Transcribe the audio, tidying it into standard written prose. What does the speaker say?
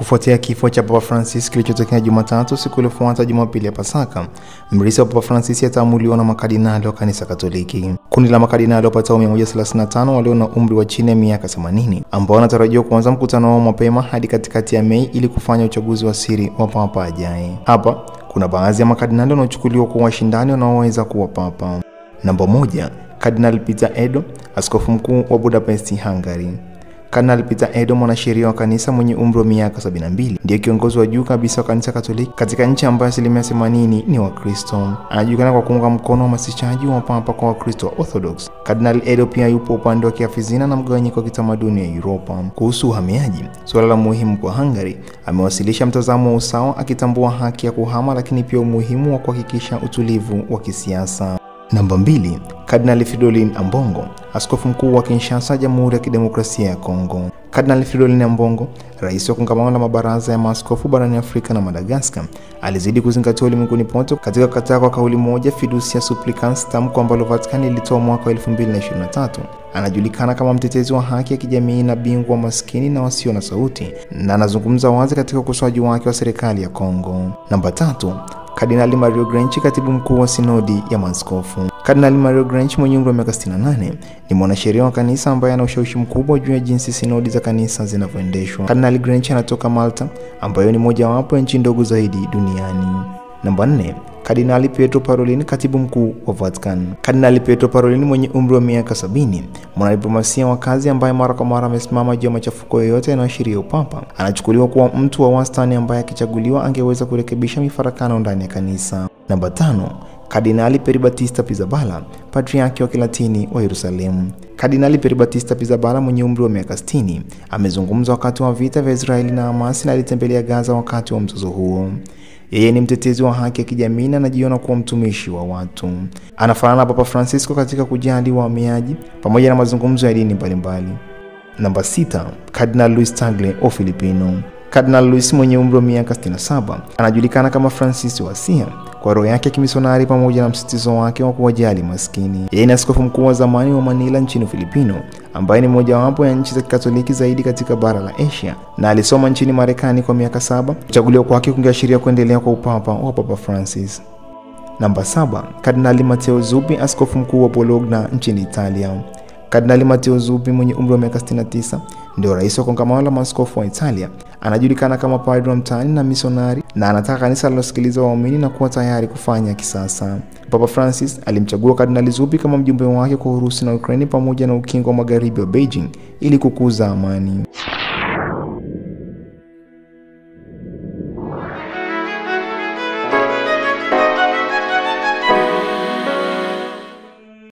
Kufuatia kifo cha Papa Francis kilichotokea Jumatatu siku iliyofuata Jumapili ya Pasaka, mrithi wa Papa Francis ataamuliwa na makardinali wa Kanisa Katoliki. Kundi la makardinali wapatao 135 walio na umri wa chini ya miaka 80 ambao wanatarajiwa kuanza mkutano wao mapema hadi katikati ya Mei ili kufanya uchaguzi wa siri wa papa ajaye. Hapa kuna baadhi ya makardinali wanaochukuliwa kuwa washindani wanaoweza kuwa papa. Namba 1, Kardinali Peter Edo, askofu mkuu wa Budapest, Hungary. Kardinali Peter Edo, mwanasheria wa kanisa mwenye umri wa miaka 72, ndiye kiongozi wa juu kabisa wa Kanisa Katoliki katika nchi ambayo 80% ni Wakristo. Anajulikana kwa kuunga mkono uhamasishaji wa papa kwa Wakristo wa Orthodox. Kardinali Edo pia yupo upande wa kiafizina na mgawanyiko wa kitamaduni ya Europa. Kuhusu uhamiaji, suala la muhimu kwa Hungary, amewasilisha mtazamo wa usawa akitambua haki ya kuhama lakini pia umuhimu wa kuhakikisha utulivu wa kisiasa. Namba 2, Kardinali Fridolin Ambongo, askofu mkuu wa Kinshasa, Jamhuri ya Kidemokrasia ya Kongo. Kardinali Fridolin Ambongo, rais wa kongamano la mabaraza ya maaskofu barani Afrika na Madagascar, alizidi kuzingatia ulimwenguni pote katika kukataa kwa kauli moja Fiducia Supplicans, tamko ambalo Vatican ilitoa mwaka 2023. Anajulikana kama mtetezi wa haki ya kijamii na bingwa maskini na wasio na sauti, na anazungumza wazi katika ukosoaji wake wa serikali ya Kongo. Namba 3, Kardinali Mario Granchi, katibu mkuu wa sinodi ya maaskofu. Kardinali Mario Granchi mwenye umri wa miaka 68 ni mwanasheria wa kanisa ambaye ana ushawishi mkubwa juu ya jinsi sinodi za kanisa zinavyoendeshwa. Kardinali Granchi anatoka Malta, ambayo ni mojawapo ya nchi ndogo zaidi duniani. Namba 4, Kardinali Pietro Parolin, katibu mkuu wa Vatican. Kardinali Pietro Parolin mwenye umri wa miaka 70, mwanadiplomasia wa kazi ambaye mara kwa mara amesimama juu ya machafuko yoyote yanayoashiria upapa, anachukuliwa kuwa mtu wa wastani ambaye akichaguliwa angeweza kurekebisha mifarakano ndani ya kanisa. Namba 5, Kardinali Peribatista Pizzaballa, patriarki wa Kilatini wa Yerusalemu. Kardinali Peribatista Pizzaballa mwenye umri wa miaka 60 amezungumza wakati wa vita vya Israeli na Hamas na alitembelea Gaza wakati wa mzozo huo. Yeye ni mtetezi wa haki ya kijamii na anajiona kuwa mtumishi wa watu. Anafanana na Papa Francisco katika kujali wahamiaji pamoja na mazungumzo ya dini mbalimbali. Namba 6, Kardinal Luis Tagle wa Filipino. Kardinal Luis mwenye umri wa miaka 67 anajulikana kama Francis wa Asia kwa roho yake ya kimisionari pamoja na msitizo wake wa kuwajali maskini. Yeye ni askofu mkuu wa zamani wa Manila nchini Filipino, ambaye ni mojawapo ya nchi za Kikatoliki zaidi katika bara la Asia, na alisoma nchini Marekani kwa miaka 7. Kuchaguliwa kwake kungeashiria kuendelea kwa upapa wa Papa Francis. Namba 7, Kardinali Matteo Zuppi, askofu mkuu wa Bologna nchini Italia. Kardinali Matteo Zuppi mwenye umri wa miaka 69 ndio rais wa kongamano la maaskofu wa Italia. Anajulikana kama padri wa mtaani na misionari, na anataka kanisa linalosikiliza waumini na kuwa tayari kufanya kisasa. Papa Francis alimchagua Kardinali Zuppi kama mjumbe wake kwa Urusi na Ukraine pamoja na ukingo wa magharibi wa Beijing ili kukuza amani.